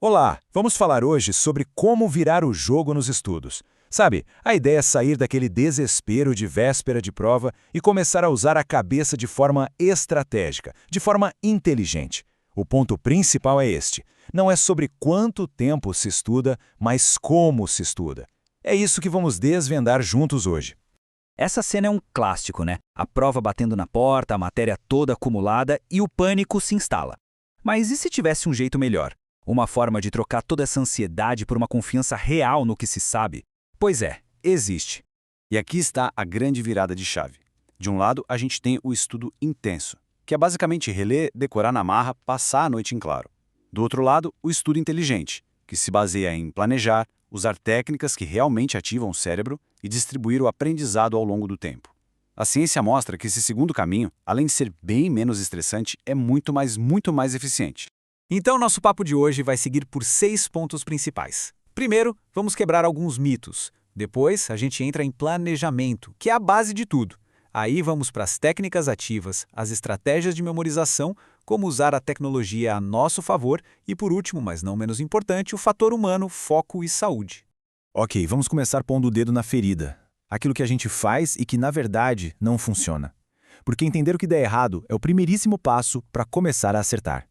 Olá, vamos falar hoje sobre como virar o jogo nos estudos. Sabe, a ideia é sair daquele desespero de véspera de prova e começar a usar a cabeça de forma estratégica, de forma inteligente. O ponto principal é este: não é sobre quanto tempo se estuda, mas como se estuda. É isso que vamos desvendar juntos hoje. Essa cena é um clássico, né? A prova batendo na porta, a matéria toda acumulada e o pânico se instala. Mas e se tivesse um jeito melhor? Uma forma de trocar toda essa ansiedade por uma confiança real no que se sabe? Pois é, existe. E aqui está a grande virada de chave. De um lado, a gente tem o estudo intenso, que é basicamente reler, decorar na marra, passar a noite em claro. Do outro lado, o estudo inteligente, que se baseia em planejar, usar técnicas que realmente ativam o cérebro e distribuir o aprendizado ao longo do tempo. A ciência mostra que esse segundo caminho, além de ser bem menos estressante, é muito mais eficiente. Então, nosso papo de hoje vai seguir por 6 pontos principais. Primeiro, vamos quebrar alguns mitos. Depois, a gente entra em planejamento, que é a base de tudo. Aí vamos para as técnicas ativas, as estratégias de memorização, como usar a tecnologia a nosso favor e, por último, mas não menos importante, o fator humano, foco e saúde. Ok, vamos começar pondo o dedo na ferida. Aquilo que a gente faz e que, na verdade, não funciona. Porque entender o que der errado é o primeiríssimo passo para começar a acertar.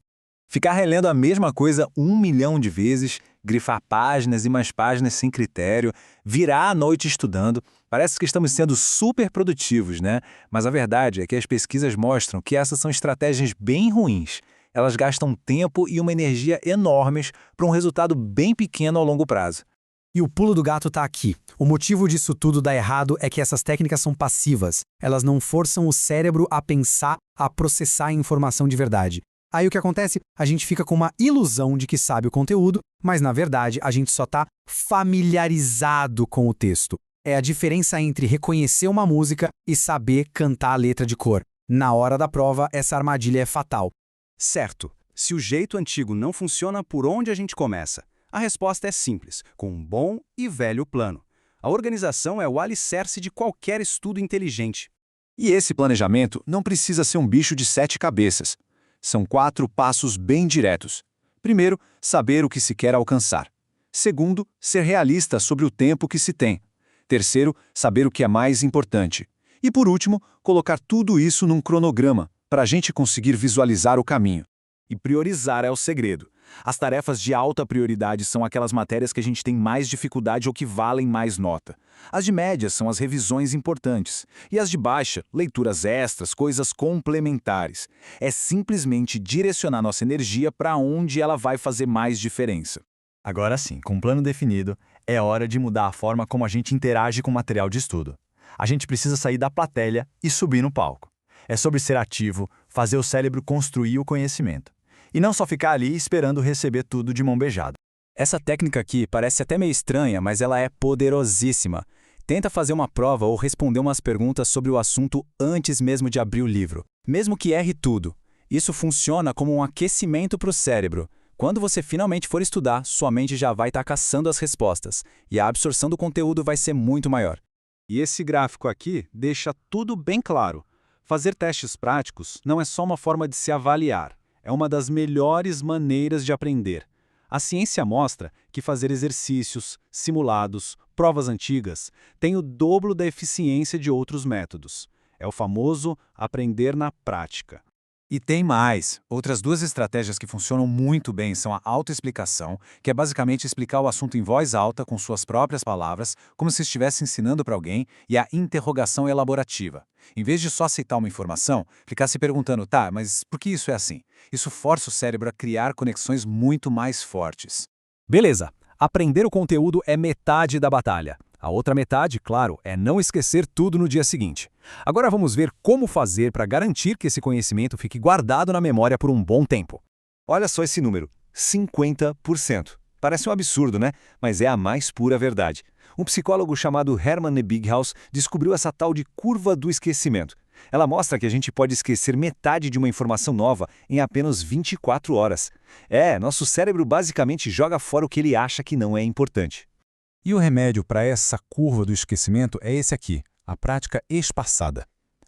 Ficar relendo a mesma coisa 1 milhão de vezes, grifar páginas e mais páginas sem critério, virar a noite estudando, parece que estamos sendo super produtivos, né? Mas a verdade é que as pesquisas mostram que essas são estratégias bem ruins. Elas gastam tempo e uma energia enormes para um resultado bem pequeno ao longo prazo. E o pulo do gato está aqui. O motivo disso tudo dar errado é que essas técnicas são passivas. Elas não forçam o cérebro a pensar, a processar a informação de verdade. Aí o que acontece? A gente fica com uma ilusão de que sabe o conteúdo, mas na verdade a gente só está familiarizado com o texto. É a diferença entre reconhecer uma música e saber cantar a letra de cor. Na hora da prova, essa armadilha é fatal. Certo, se o jeito antigo não funciona, por onde a gente começa? A resposta é simples, com um bom e velho plano. A organização é o alicerce de qualquer estudo inteligente. E esse planejamento não precisa ser um bicho de 7 cabeças. São 4 passos bem diretos. Primeiro, saber o que se quer alcançar. Segundo, ser realista sobre o tempo que se tem. Terceiro, saber o que é mais importante. E por último, colocar tudo isso num cronograma, para a gente conseguir visualizar o caminho. E priorizar é o segredo. As tarefas de alta prioridade são aquelas matérias que a gente tem mais dificuldade ou que valem mais nota. As de média são as revisões importantes. E as de baixa, leituras extras, coisas complementares. É simplesmente direcionar nossa energia para onde ela vai fazer mais diferença. Agora sim, com um plano definido, é hora de mudar a forma como a gente interage com o material de estudo. A gente precisa sair da plateia e subir no palco. É sobre ser ativo, fazer o cérebro construir o conhecimento. E não só ficar ali esperando receber tudo de mão beijada. Essa técnica aqui parece até meio estranha, mas ela é poderosíssima. Tenta fazer uma prova ou responder umas perguntas sobre o assunto antes mesmo de abrir o livro, mesmo que erre tudo. Isso funciona como um aquecimento para o cérebro. Quando você finalmente for estudar, sua mente já vai estar caçando as respostas, e a absorção do conteúdo vai ser muito maior. E esse gráfico aqui deixa tudo bem claro. Fazer testes práticos não é só uma forma de se avaliar. É uma das melhores maneiras de aprender. A ciência mostra que fazer exercícios, simulados, provas antigas, tem o dobro da eficiência de outros métodos. É o famoso aprender na prática. E tem mais. Outras 2 estratégias que funcionam muito bem são a autoexplicação, que é basicamente explicar o assunto em voz alta com suas próprias palavras, como se estivesse ensinando para alguém, e a interrogação elaborativa. Em vez de só aceitar uma informação, ficar se perguntando, tá, mas por que isso é assim? Isso força o cérebro a criar conexões muito mais fortes. Beleza, aprender o conteúdo é metade da batalha. A outra metade, claro, é não esquecer tudo no dia seguinte. Agora vamos ver como fazer para garantir que esse conhecimento fique guardado na memória por um bom tempo. Olha só esse número, 50%. Parece um absurdo, né? Mas é a mais pura verdade. Um psicólogo chamado Hermann Ebbinghaus descobriu essa tal de curva do esquecimento. Ela mostra que a gente pode esquecer metade de uma informação nova em apenas 24 horas. Nosso cérebro basicamente joga fora o que ele acha que não é importante. E o remédio para essa curva do esquecimento é esse aqui, a prática espaçada.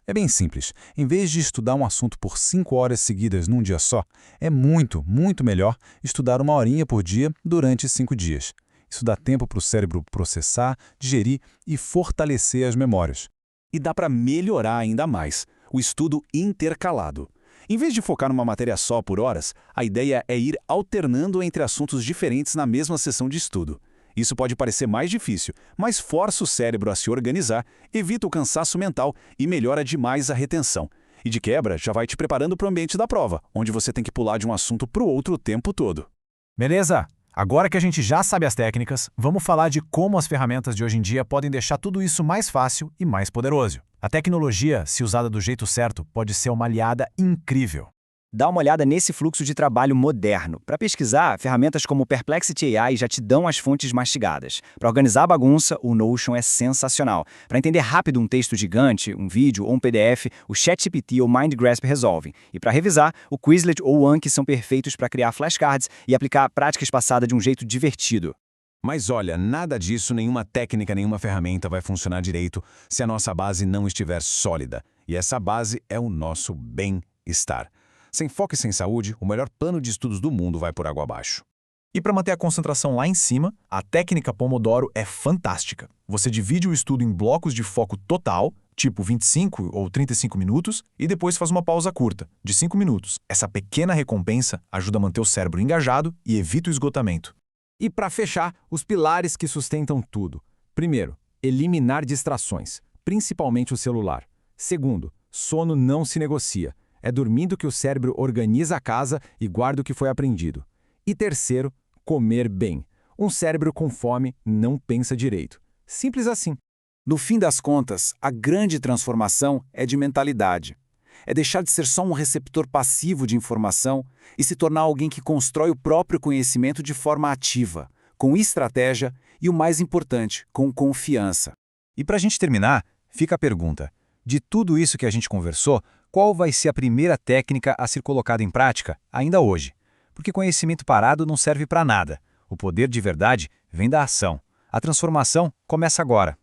É bem simples. Em vez de estudar um assunto por 5 horas seguidas num dia só, é muito, muito melhor estudar 1 horinha por dia durante 5 dias. Isso dá tempo para o cérebro processar, digerir e fortalecer as memórias. E dá para melhorar ainda mais o estudo intercalado. Em vez de focar numa matéria só por horas, a ideia é ir alternando entre assuntos diferentes na mesma sessão de estudo. Isso pode parecer mais difícil, mas força o cérebro a se organizar, evita o cansaço mental e melhora demais a retenção. E de quebra, já vai te preparando para o ambiente da prova, onde você tem que pular de um assunto para o outro o tempo todo. Beleza? Agora que a gente já sabe as técnicas, vamos falar de como as ferramentas de hoje em dia podem deixar tudo isso mais fácil e mais poderoso. A tecnologia, se usada do jeito certo, pode ser uma aliada incrível. Dá uma olhada nesse fluxo de trabalho moderno. Para pesquisar, ferramentas como o Perplexity AI já te dão as fontes mastigadas. Para organizar a bagunça, o Notion é sensacional. Para entender rápido um texto gigante, um vídeo ou um PDF, o ChatGPT ou MindGrasp resolvem. E para revisar, o Quizlet ou o Anki são perfeitos para criar flashcards e aplicar a prática espaçada de um jeito divertido. Mas olha, nada disso, nenhuma técnica, nenhuma ferramenta vai funcionar direito se a nossa base não estiver sólida. E essa base é o nosso bem-estar. Sem foco e sem saúde, o melhor plano de estudos do mundo vai por água abaixo. E para manter a concentração lá em cima, a técnica Pomodoro é fantástica. Você divide o estudo em blocos de foco total, tipo 25 ou 35 minutos, e depois faz uma pausa curta, de 5 minutos. Essa pequena recompensa ajuda a manter o cérebro engajado e evita o esgotamento. E para fechar, os pilares que sustentam tudo. Primeiro, eliminar distrações, principalmente o celular. Segundo, sono não se negocia. É dormindo que o cérebro organiza a casa e guarda o que foi aprendido. E terceiro, comer bem. Um cérebro com fome não pensa direito. Simples assim. No fim das contas, a grande transformação é de mentalidade. É deixar de ser só um receptor passivo de informação e se tornar alguém que constrói o próprio conhecimento de forma ativa, com estratégia e, o mais importante, com confiança. E para a gente terminar, fica a pergunta. De tudo isso que a gente conversou, qual vai ser a primeira técnica a ser colocada em prática ainda hoje? Porque conhecimento parado não serve para nada. O poder de verdade vem da ação. A transformação começa agora.